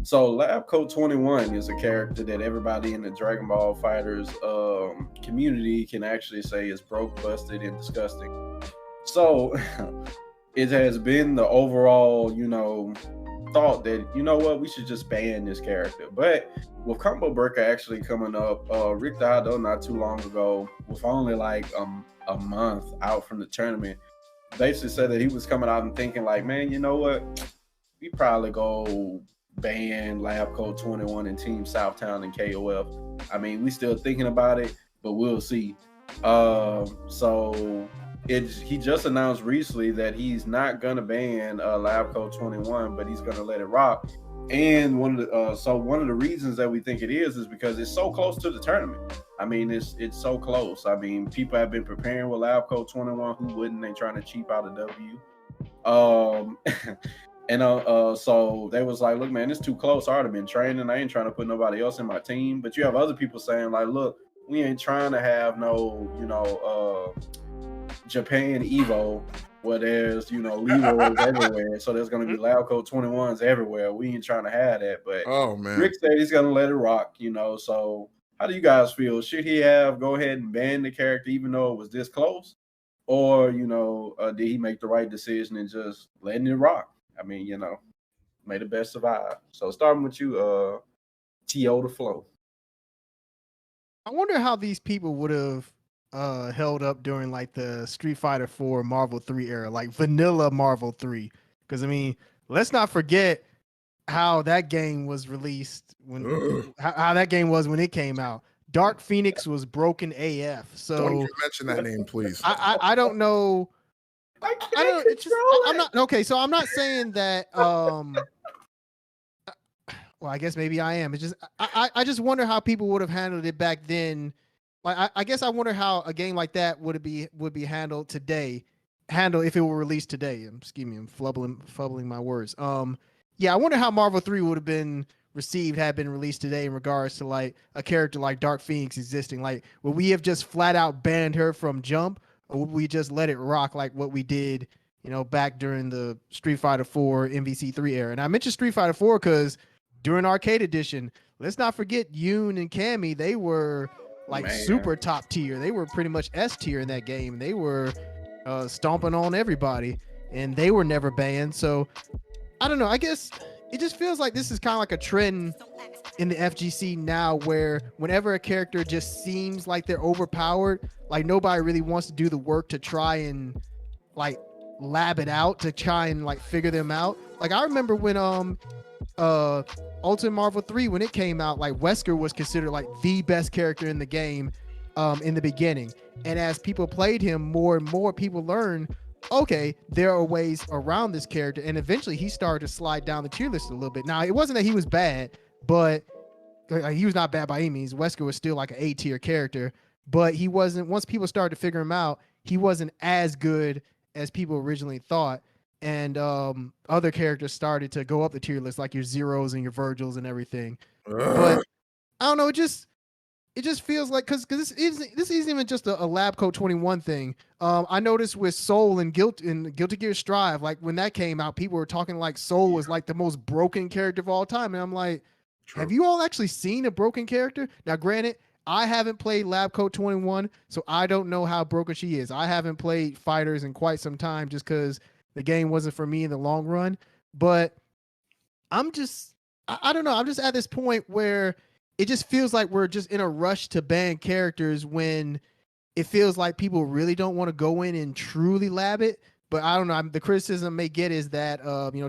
So Lab Coat 21 is a character that everybody in the Dragon Ball Fighters community can actually say is broke, busted, and disgusting. So it has been the overall, thought that, what, we should just ban this character. But with Combo Breaker actually coming up, Rick Dado not too long ago, with only like a month out from the tournament, basically said that he was coming out and thinking like, man, you know what? We probably go ban Lab Code 21 and Team Southtown and KOF. I mean, we still thinking about it, but we'll see. So he just announced recently that he's not gonna ban Lab Code 21, but he's gonna let it rock. And one of the reasons that we think it is because it's so close to the tournament. I mean, it's so close. I mean, people have been preparing with Lab Code 21. Who wouldn't? They trying to cheap out a W. And so they was like, look, man, it's too close. I already been training. I ain't trying to put nobody else in my team. But you have other people saying like, look, we ain't trying to have no, Japan Evo where there's, Levos everywhere. So there's going to be Lab Code 21s everywhere. We ain't trying to have that. But Rick said he's going to let it rock, So how do you guys feel? Should he have go ahead and ban the character even though it was this close? Or, did he make the right decision and just letting it rock? I mean, may the best survive. So starting with you, T.O. the Flow. I wonder how these people would have held up during like the Street Fighter 4 Marvel 3 era, like vanilla Marvel 3. Because I mean, let's not forget how that game was released how that game was when it came out. Dark Phoenix was broken AF. So don't even mention that name, please. I don't know. I'm not okay. So I'm not saying that. Well, I guess maybe I am. It's just I just wonder how people would have handled it back then. Like I guess I wonder how a game like that would be handled today. If it were released today. Excuse me, I'm fumbling my words. Yeah, I wonder how Marvel 3 would have been received had been released today in regards to like a character like Dark Phoenix existing. Like, would we have just flat out banned her from Jump? Or would we just let it rock like what we did, back during the Street Fighter 4 MVC3 era? And I mentioned Street Fighter 4 because during Arcade Edition, let's not forget Yoon and Cammy. They were like super top tier. They were pretty much S tier in that game. They were stomping on everybody, and they were never banned. So I don't know. I guess it just feels like this is kind of like a trend in the FGC now where whenever a character just seems like they're overpowered, like nobody really wants to do the work to try and like lab it out, to try and like figure them out. Like I remember when Ultimate Marvel 3, when it came out, like Wesker was considered like the best character in the game in the beginning. And as people played him, more and more people learned, okay, there are ways around this character. And eventually he started to slide down the tier list a little bit. Now, it wasn't that he was bad, but he was not bad by any means. Wesker was still like an A tier character, but he wasn't, once people started to figure him out, he wasn't as good as people originally thought. And other characters started to go up the tier list, like your Zeros and your Virgils and everything. But I don't know, it just feels like, because this isn't even just a Lab Coat 21 thing. I noticed with Soul and Guilty Gear Strive, like when that came out, people were talking like Soul was like the most broken character of all time. And I'm like, have you all actually seen a broken character? Now, granted, I haven't played Lab Coat 21, so I don't know how broken she is. I haven't played fighters in quite some time just because the game wasn't for me in the long run. But I don't know. I'm just at this point where it just feels like we're just in a rush to ban characters when it feels like people really don't want to go in and truly lab it. But I don't know. The criticism I may get is that,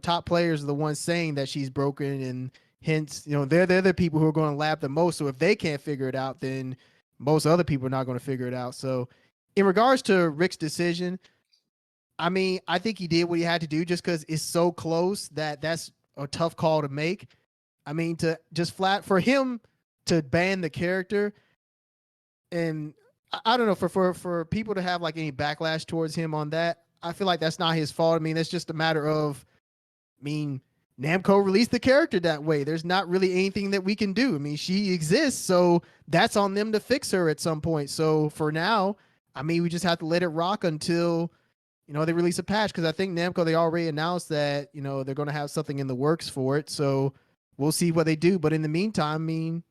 top players are the ones saying that she's broken, and hence, they're the people who are going to lab the most. So if they can't figure it out, then most other people are not going to figure it out. So in regards to Rick's decision, I mean, I think he did what he had to do just because it's so close that's a tough call to make. I mean, to just flat for him to ban the character, and I don't know, for people to have like any backlash towards him on that, I feel like that's not his fault. I mean, that's just a matter of, Namco released the character that way. There's not really anything that we can do. I mean, she exists, so that's on them to fix her at some point. So for now, we just have to let it rock until, they release a patch, because I think Namco, they already announced that, they're going to have something in the works for it. So we'll see what they do. But in the meantime, I mean,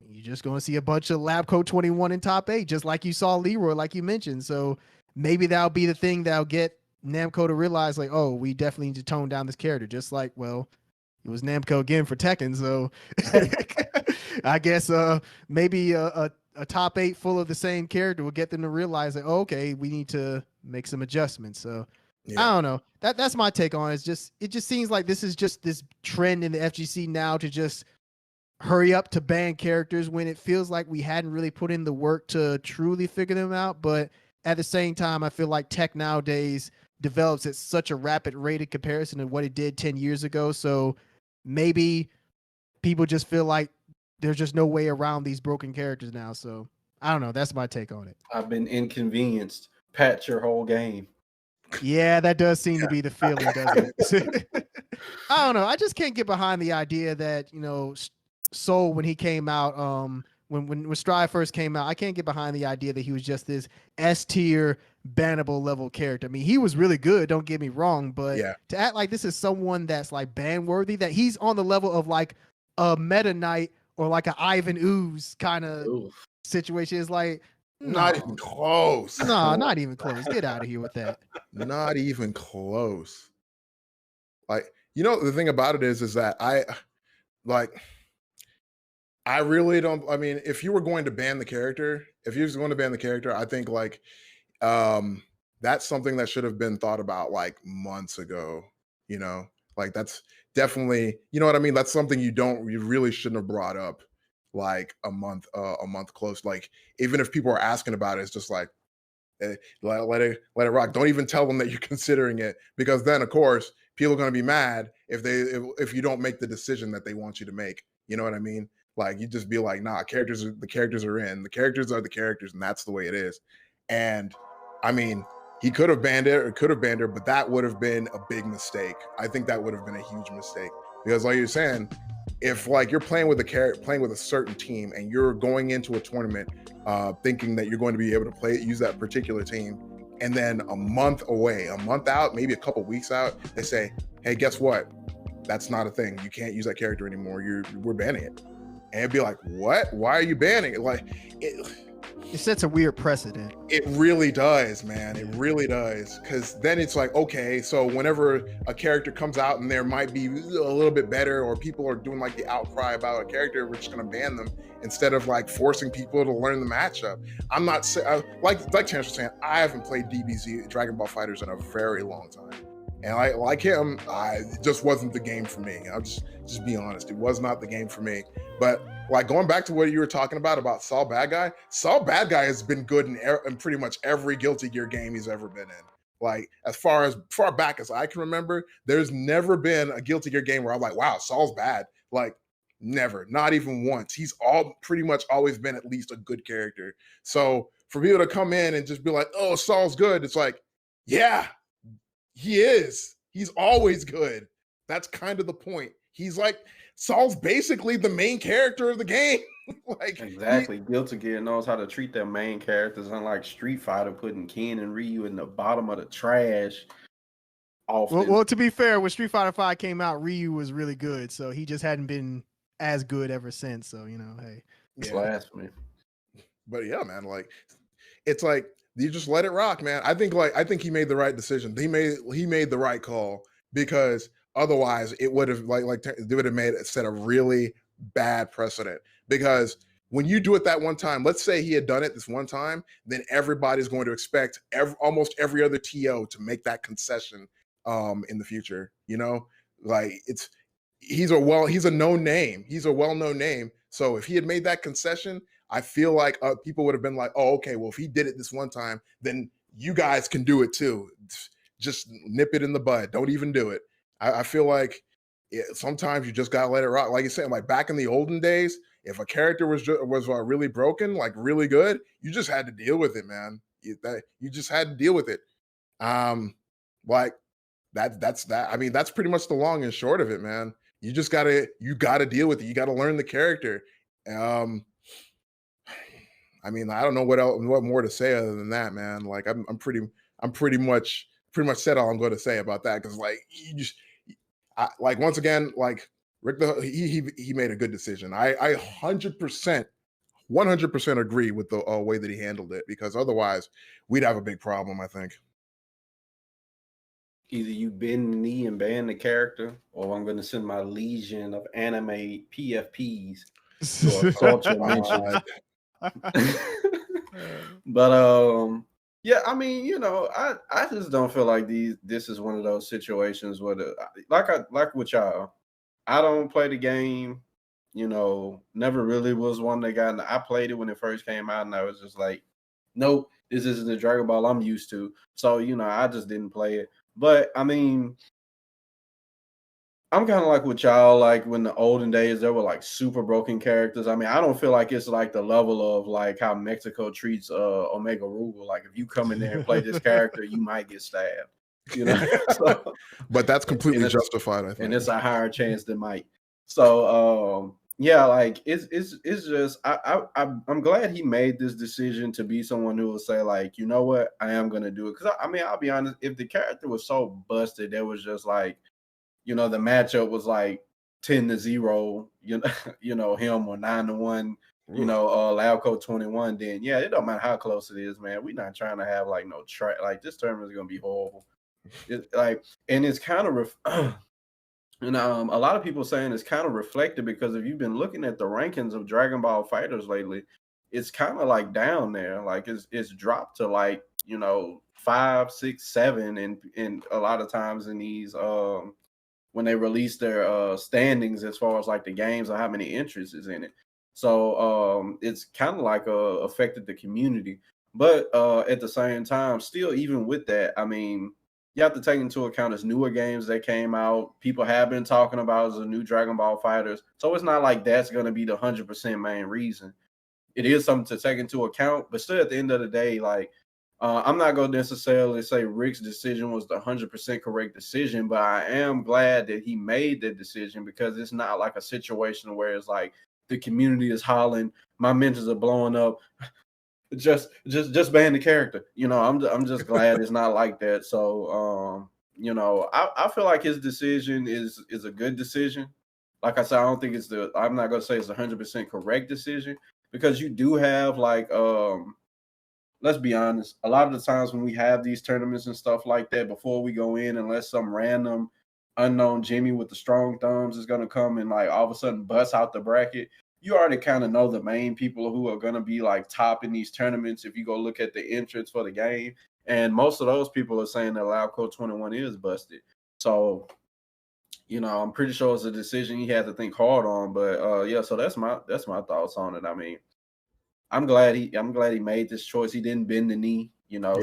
you're just going to see a bunch of Lab Coat 21 in top 8, just like you saw Leroy, like you mentioned. So maybe that'll be the thing that'll get Namco to realize, like, oh, we definitely need to tone down this character. Just like, well, it was Namco again for Tekken. So I guess maybe a top 8 full of the same character will get them to realize that, oh, okay, we need to make some adjustments. So I don't know. That's my take on it. It just seems like this is just this trend in the FGC now to just hurry up to ban characters when it feels like we hadn't really put in the work to truly figure them out. But at the same time, I feel like tech nowadays develops at such a rapid rate in comparison to what it did 10 years ago. So maybe people just feel like there's just no way around these broken characters now. So I don't know. That's my take on it. I've been inconvenienced. Patch your whole game. Yeah, that does seem to be the feeling, doesn't it? I don't know. I just can't get behind the idea that, you know, Soul, when he came out, when Strive first came out, I can't get behind the idea that he was just this S tier bannable level character. I mean, he was really good, don't get me wrong, but to act like this is someone that's like ban worthy, that he's on the level of like a Meta Knight or like an Ivan Ooze kind of situation is like not even close. No, not even close. Get out of here with that. Not even close. Like, you know, the thing about it is that I really don't. I mean, if you were going to ban the character, I think like that's something that should have been thought about like months ago. You know, like that's definitely, you know what I mean. That's something you really shouldn't have brought up like a month close. Like even if people are asking about it, it's just like let it rock. Don't even tell them that you're considering it, because then of course people are going to be mad if you don't make the decision that they want you to make. You know what I mean? Like you just be like, nah, the characters are in. The characters are the characters, and that's the way it is. And I mean, he could have banned it or could have banned her, but that would have been a big mistake. I think that would have been a huge mistake, because like you're saying, if like you're playing with a certain team and you're going into a tournament thinking that you're going to be able to use that particular team, and then a month out, maybe a couple weeks out, they say, hey, guess what? That's not a thing. You can't use that character anymore. We're banning it. And it'd be like, what? Why are you banning it? Like, it sets a weird precedent. It really does, man. It really does. Because then it's like, okay, so whenever a character comes out and there might be a little bit better, or people are doing like the outcry about a character, we're just going to ban them instead of like forcing people to learn the matchup. I'm not like Terance was saying, I haven't played DBZ, Dragon Ball FighterZ, in a very long time. And like him, it just wasn't the game for me. I'll just be honest. It was not the game for me. But like going back to what you were talking about Saul Bad Guy has been good in pretty much every Guilty Gear game he's ever been in. Like as far back as I can remember, there's never been a Guilty Gear game where I'm like, wow, Saul's bad. Like never, not even once. He's pretty much always been at least a good character. So for people to come in and just be like, oh, Saul's good, it's like, yeah, he is. He's always good. That's kind of the point. He's like, Saul's basically the main character of the game. Like exactly. Guilty Gear knows how to treat their main characters, unlike Street Fighter putting Ken and Ryu in the bottom of the trash. Often. Well, to be fair, when Street Fighter V came out, Ryu was really good, so he just hadn't been as good ever since. So, you know, hey. It's blasphemy. But yeah, man, like it's like you just let it rock, man. I think he made the right decision. He made the right call, because otherwise it would have set a really bad precedent. Because when you do it that one time, let's say he had done it this one time, then everybody's going to expect almost every other TO to make that concession in the future. You know, like he's a known name. He's a well-known name. So if he had made that concession, I feel like people would have been like, oh, okay, well, if he did it this one time, then you guys can do it too. Just nip it in the bud. Don't even do it. I feel like sometimes you just got to let it rock. Like you said, like back in the olden days, if a character was really broken, like really good, you just had to deal with it, man. You just had to deal with it. Like that's that. I mean, that's pretty much the long and short of it, man. You gotta deal with it. You got to learn the character. I mean, I don't know what more to say other than that, man. Like I'm pretty much said all I'm going to say about that, because like once again, like Rick he made a good decision. I 100% agree with the way that he handled it, because otherwise we'd have a big problem, I think. Either you bend the knee and ban the character, or I'm going to send my legion of anime PFPs to a culture mention. But yeah, I mean, I just don't feel like this is one of those situations where like with y'all, I don't play the game, never really was one that I played it when it first came out, and I was just like, nope, this isn't the Dragon Ball I'm used to. So, I just didn't play it. But I mean, I'm kind of like with y'all, like when the olden days there were like super broken characters. I mean, I don't feel like it's like the level of like how Mexico treats Omega Rugal. Like if you come in there and play this character, you might get stabbed. So, but that's completely justified, I think. And it's a higher chance than might. So yeah, like it's just I'm glad he made this decision to be someone who will say like, you know what, I am gonna do it. Because I mean, I'll be honest, if the character was so busted, that was just like, the matchup was like 10-0, him, or 9-1, Lauco 21, then yeah, it don't matter how close it is, man. We're not trying to have like no track. Like this tournament is gonna be horrible. And it's kind of and a lot of people saying it's kind of reflected, because if you've been looking at the rankings of Dragon Ball fighters lately, it's kind of like down there. Like it's dropped to like 5, 6, 7, and a lot of times in these when they release their standings as far as like the games or how many entries is in it. So it's kind of like affected the community. But at the same time, still, even with that, I mean, you have to take into account as newer games that came out. People have been talking about as a new Dragon Ball fighters. So it's not like that's going to be the 100% main reason. It is something to take into account, but still at the end of the day, like, I'm not going to necessarily say Rick's decision was the 100% correct decision, but I am glad that he made that decision, because it's not like a situation where it's like the community is hollering, my mentors are blowing up, just ban the character. I'm just glad it's not like that. So, I feel like his decision is a good decision. Like I said, I don't think I'm not going to say it's 100% correct decision, because you do have like, let's be honest, a lot of the times when we have these tournaments and stuff like that, before we go in, unless some random unknown Jimmy with the strong thumbs is going to come and like all of a sudden bust out the bracket, you already kind of know the main people who are going to be like top in these tournaments if you go look at the entrance for the game. And most of those people are saying that Lauco 21 is busted. So, I'm pretty sure it's a decision he had to think hard on. But yeah, so that's my thoughts on it. I mean, I'm glad he made this choice. He didn't bend the knee. Yeah.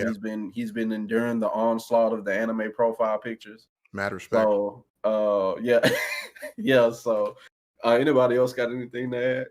He's been enduring the onslaught of the anime profile pictures. Mad respect. So yeah. Yeah. So anybody else got anything to add?